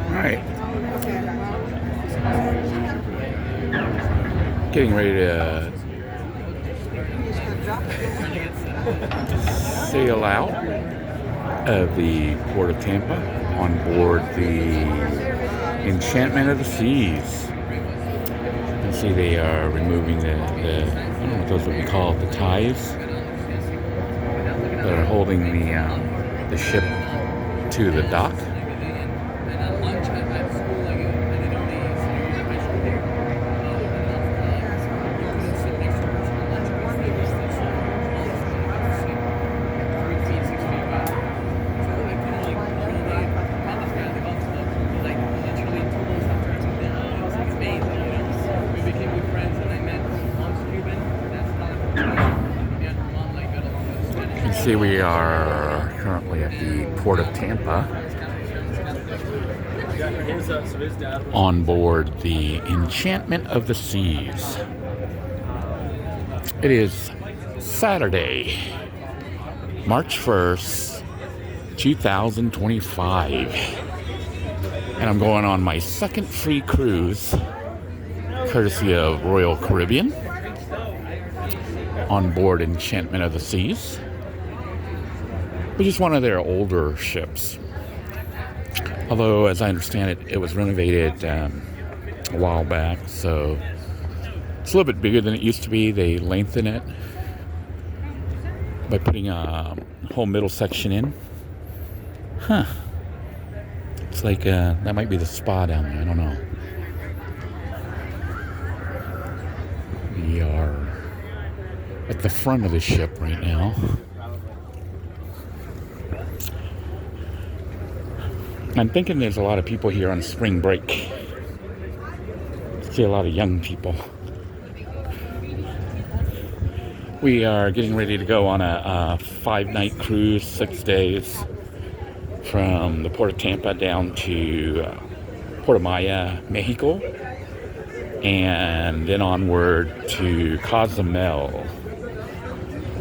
Alright. Getting ready to sail out of the Port of Tampa on board the Enchantment of the Seas. You can see they are removing the I don't know what those would be called, the ties that are holding the ship to the dock. See, we are currently at the Port of Tampa on board the Enchantment of the Seas. It is Saturday, March 1st, 2025, and I'm going on my second free cruise courtesy of Royal Caribbean on board Enchantment of the Seas, which is one of their older ships. Although, as I understand it, it was renovated a while back, so it's a little bit bigger than it used to be. They lengthened it by putting a whole middle section in. Huh. It's like that might be the spa down there. I don't know. We are at the front of the ship right now. I'm thinking there's a lot of people here on spring break. See a lot of young people. We are getting ready to go on a 5-night cruise, 6 days, from the Port of Tampa down to Puerto Maya, Mexico, and then onward to Cozumel.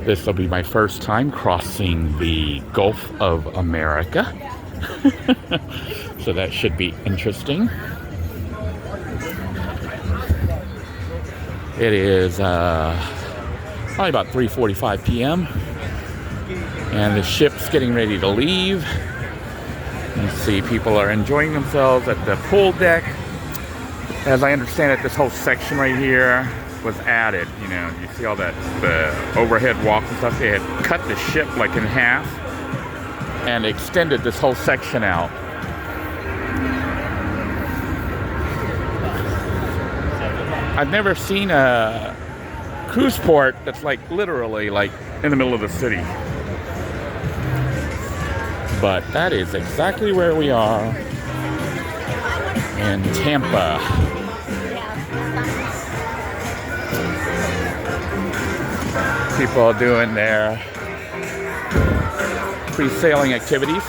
This will be my first time crossing the Gulf of America. So that should be interesting. It is probably about 3:45 p.m. and the ship's getting ready to leave. You see people are enjoying themselves at the pool deck. As I understand it, this whole section right here was added. You know, you see all that, the overhead walk and stuff. They had cut the ship like in half and extended this whole section out. I've never seen a cruise port that's like literally like in the middle of the city. But that is exactly where we are in Tampa. People doing their pre-sailing activities.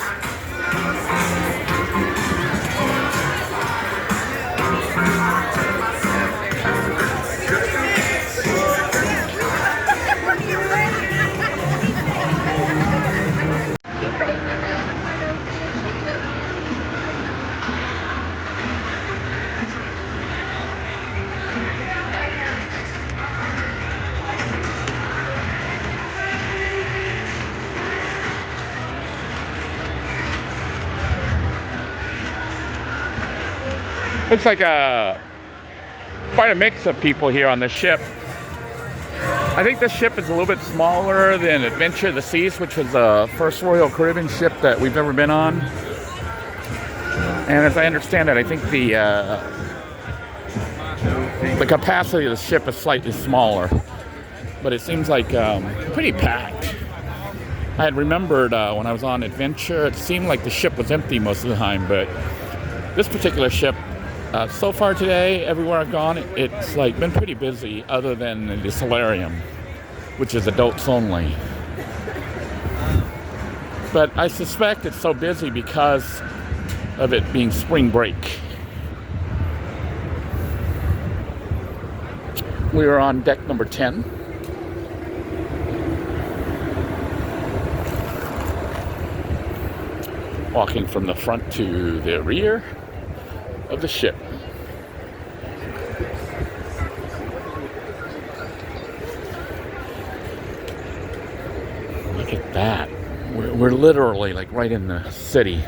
Looks like quite a mix of people here on the ship. I think this ship is a little bit smaller than Adventure of the Seas, which was the first Royal Caribbean ship that we've ever been on. And as I understand it, I think the capacity of the ship is slightly smaller, but it seems like pretty packed. I had remembered when I was on Adventure, it seemed like the ship was empty most of the time, but this particular ship, so far today, everywhere I've gone, it's like been pretty busy, other than the solarium, which is adults only. But I suspect it's so busy because of it being spring break. We are on deck number 10. walking from the front to the rear of the ship. Look at that. We're literally like right in the city.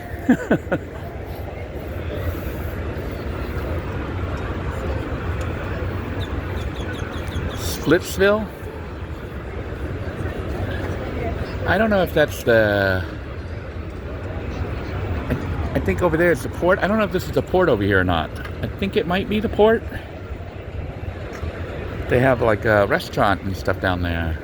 Splitsville? I don't know if that's the... I think over there it's the port. I don't know if this is the port over here or not. I think it might be the port. They have like a restaurant and stuff down there.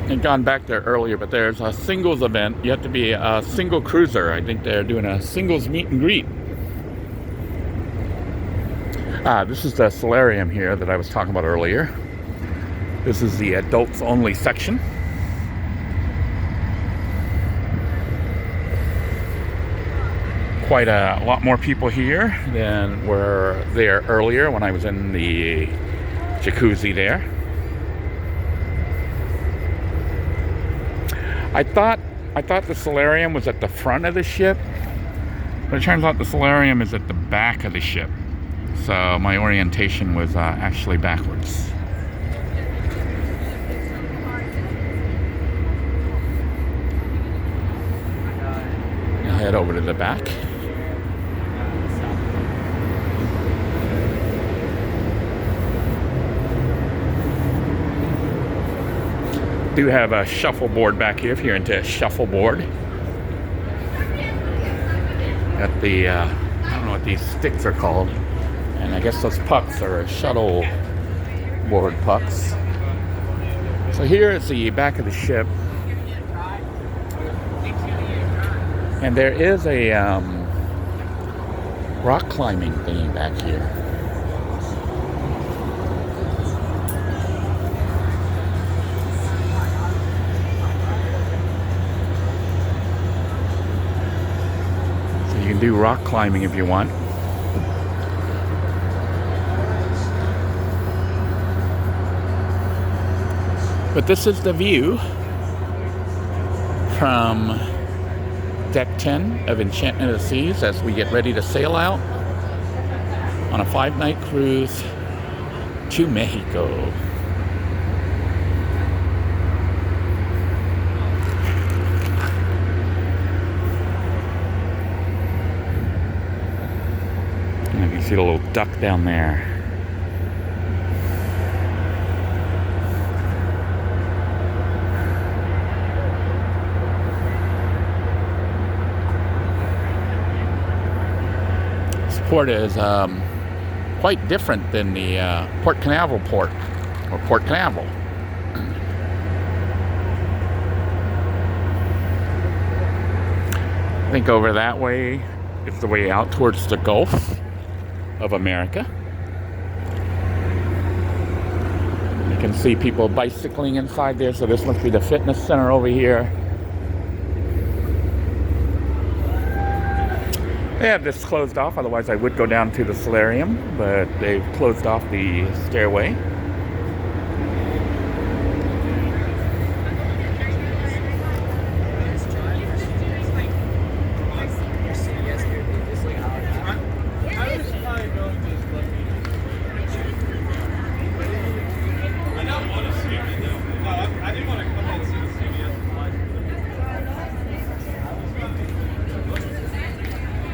I'd gone back there earlier, but there's a singles event. You have to be a single cruiser. I think they're doing a singles meet and greet. This is the solarium here that I was talking about earlier. This is the adults only section. Quite a lot more people here than were there earlier when I was in the jacuzzi there. I thought the solarium was at the front of the ship, but it turns out the solarium is at the back of the ship. So my orientation was actually backwards. I'll head over to the back. Do have a shuffleboard back here if you're into shuffleboard. Got the, I don't know what these sticks are called. And I guess those pucks are shuttle board pucks. So here is the back of the ship. And there is a rock climbing thing back here. So you can do rock climbing if you want. But this is the view from Deck 10 of Enchantment of the Seas as we get ready to sail out on a 5-night cruise to Mexico. And you can see the little duck down there. Port is quite different than the Port Canaveral port, or Port Canaveral. I think over that way is the way out towards the Gulf of America. You can see people bicycling inside there, so this must be the fitness center over here. They have this closed off, otherwise I would go down to the solarium, but they've closed off the stairway.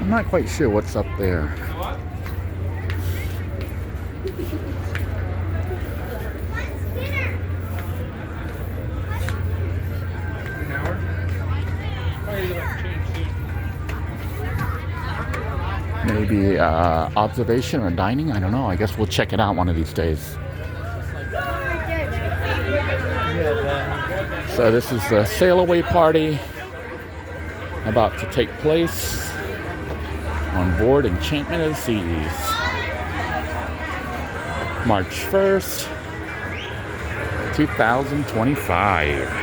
I'm not quite sure what's up there. Maybe observation or dining? I don't know. I guess we'll check it out one of these days. So this is the sail away party about to take place on board Enchantment of the Seas. March 1st, 2025.